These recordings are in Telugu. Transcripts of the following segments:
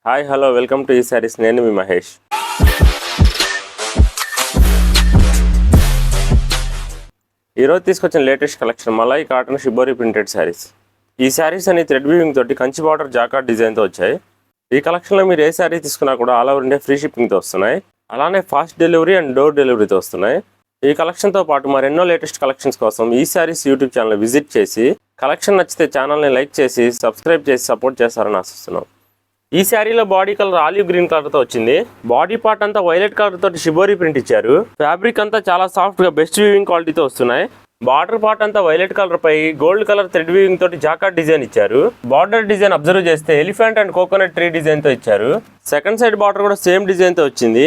హాయ్ హలో వెల్కమ్ టు ఈ సారీస్. నేను మీ మహేష్. ఈరోజు తీసుకొచ్చిన latest collection malai cotton shibori printed saris. ఈ శారీస్ అన్ని థ్రెడ్ వీవింగ్ తోటి కంచి బార్డర్ జాకార్డ్ డిజైన్తో వచ్చాయి. ఈ కలెక్షన్లో మీరు ఏ శారీ తీసుకున్నా కూడా ఆల్ ఓవర్ ఇండియా ఫ్రీ షిప్పింగ్తో వస్తున్నాయి. అలానే ఫాస్ట్ డెలివరీ అండ్ డోర్ డెలివరీతో వస్తున్నాయి. ఈ కలెక్షన్తో పాటు మరెన్నో లేటెస్ట్ కలెక్షన్స్ కోసం ఈ శారీస్ యూట్యూబ్ ఛానల్ విజిట్ చేసి కలెక్షన్ నచ్చితే ఛానల్ని లైక్ చేసి సబ్స్క్రైబ్ చేసి సపోర్ట్ చేస్తారని ఆశిస్తున్నాం. ఈ శారీలో బాడీ కలర్ ఆలివ్ గ్రీన్ కలర్తో వచ్చింది. బాడీ పార్ట్ అంతా వైలెట్ కలర్ తోటి షిబోరి ప్రింట్ ఇచ్చారు. ఫ్యాబ్రిక్ అంతా చాలా సాఫ్ట్గా బెస్ట్ వీవింగ్ క్వాలిటీతో వస్తున్నాయి. బార్డర్ పార్ట్ అంతా వైలెట్ కలర్ పై గోల్డ్ కలర్ థ్రెడ్ వీవింగ్ తోటి జాకార్డ్ డిజైన్ ఇచ్చారు. బార్డర్ డిజైన్ అబ్జర్వ్ చేస్తే elephant and coconut tree design తో ఇచ్చారు. సెకండ్ సైడ్ బార్డర్ కూడా సేమ్ డిజైన్ తో వచ్చింది.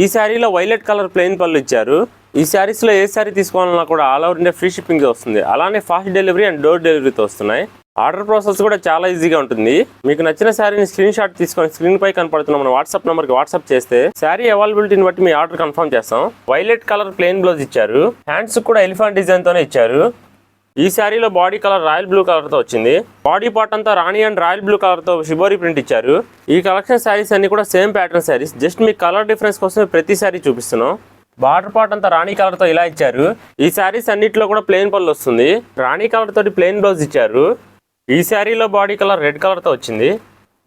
ఈ శారీలో వైలెట్ కలర్ ప్లెయిన్ పళ్ళు ఇచ్చారు. ఈ శారీస్ లో ఏ శారీ తీసుకోవాలన్నా కూడా all over India free shipping వస్తుంది. అలానే ఫాస్ట్ డెలివరీ అండ్ డోర్ డెలివరీతో వస్తున్నాయి. ఆర్డర్ ప్రాసెస్ కూడా చాలా ఈజీగా ఉంటుంది. మీకు నచ్చిన శారీని స్క్రీన్ షాట్ తీసుకొని స్క్రీన్ పై కనపడుతున్న మన వాట్సాప్ నెంబర్కి వాట్సాప్ చేస్తే శారీ అవైలబిలిటీని బట్టి మీ ఆర్డర్ కన్ఫర్మ్ చేస్తాం. వైలెట్ కలర్ ప్లెయిన్ బ్లౌజ్ ఇచ్చారు. హ్యాండ్స్ కూడా ఎలిఫెంట్ డిజైన్ తోనే ఇచ్చారు. ఈ శారీలో body colour royal blue colour తో వచ్చింది. బాడీ పార్ట్ అంతా రాణి అండ్ రాయల్ బ్లూ కలర్ తో షిబోరి ప్రింట్ ఇచ్చారు. ఈ కలెక్షన్ శారీస్ అన్ని కూడా సేమ్ ప్యాటర్న్ శారీస్. జస్ట్ మీ కలర్ డిఫరెన్స్ కోసం ప్రతి శారీ చూపిస్తున్నాం. బార్డర్ పార్ట్ అంతా రాణి కలర్ తో ఇలా ఇచ్చారు. ఈ శారీస్ అన్నిట్లో కూడా ప్లెయిన్ పళ్ళు వస్తుంది. రాణి కలర్ తోటి ప్లెయిన్ బ్లౌజ్ ఇచ్చారు. ఈ శారీలో బాడీ కలర్ రెడ్ కలర్ తో వచ్చింది.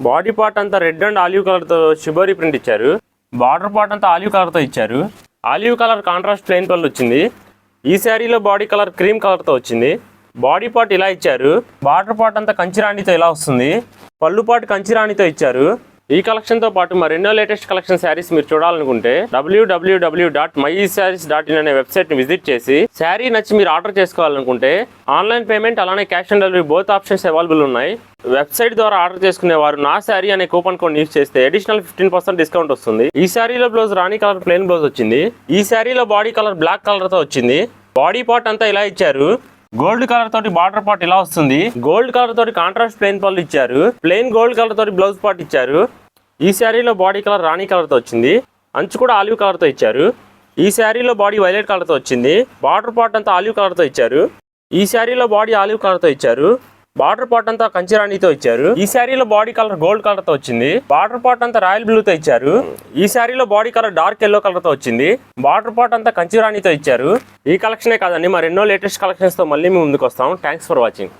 బాడీ పార్ట్ అంతా రెడ్ అండ్ ఆలివ్ కలర్ తో షిబోరి ప్రింట్ ఇచ్చారు. బార్డర్ పార్ట్ అంతా ఆలివ్ కలర్ తో ఇచ్చారు. ఆలివ్ కలర్ కాంట్రాస్ట్ ప్లెయిన్ పళ్ళు వచ్చింది. ఈ శారీలో బాడీ కలర్ క్రీమ్ కలర్ తో వచ్చింది. బాడీ పార్ట్ ఇలా ఇచ్చారు. బార్డర్ పార్ట్ అంతా కంచిరాణితో ఇలా వస్తుంది. పళ్ళు పార్ట్ కంచిరాణితో ఇచ్చారు. ఈ కలెక్షన్ తో పాటు మరెన్నో లేటెస్ట్ కలెక్షన్ శారీస్ మీరు చూడాలనుకుంటే www.myesarees.in అనే వెబ్సైట్ ని విజిట్ చేసి శారీ నచ్చి మీరు ఆర్డర్ చేసుకోవాలనుకుంటే ఆన్లైన్ పేమెంట్ అలానే cash on delivery both options available ఉన్నాయి. వెబ్సైట్ ద్వారా ఆర్డర్ చేసుకునే వారు నా శారీ అనే కూపన్ కోడ్ యూజ్ చేస్తే అడిషనల్ 15% డిస్కౌంట్ వస్తుంది. ఈ శారీలో బ్లౌజ్ రాణి కలర్ ప్లెయిన్ బ్లౌజ్ వచ్చింది. ఈ శారీలో బాడీ కలర్ బ్లాక్ కలర్ తో వచ్చింది. బాడీ పార్ట్ అంతా ఇలా ఇచ్చారు. గోల్డ్ కలర్ తోటి బార్డర్ పార్ట్ ఇలా వస్తుంది. గోల్డ్ కలర్ తోటి కాంట్రాస్ట్ ప్లెయిన్ పళ్ళు ఇచ్చారు. ప్లెయిన్ గోల్డ్ కలర్ తోటి బ్లౌజ్ పార్ట్ ఇచ్చారు. ఈ శారీలో బాడీ కలర్ రాణి కలర్ తో వచ్చింది. అంచు కూడా ఆలివ్ కలర్ తో ఇచ్చారు. ఈ శారీలో బాడీ వైలెట్ కలర్ తో వచ్చింది. బార్డర్ పార్ట్ అంతా ఆలివ్ కలర్ తో ఇచ్చారు. ఈ శారీలో బాడీ ఆలివ్ కలర్ తో ఇచ్చారు. బార్డర్ పార్ట్ అంతా కంచిరాణితో ఇచ్చారు. ఈ శారీలో బాడీ కలర్ గోల్డ్ కలర్ తో వచ్చింది. బార్డర్ పార్ట్ అంతా రాయల్ బ్లూ తో ఇచ్చారు. ఈ శారీలో body colour dark yellow colour తో వచ్చింది. బార్డర్ పార్ట్ అంతా కంచిరాణితో ఇచ్చారు. ఈ కలెక్షనే కాదండి, మరెన్నో లేటెస్ట్ కలెక్షన్స్ తో మళ్ళీ మేము ముందుకు వస్తాం. Thanks for watching.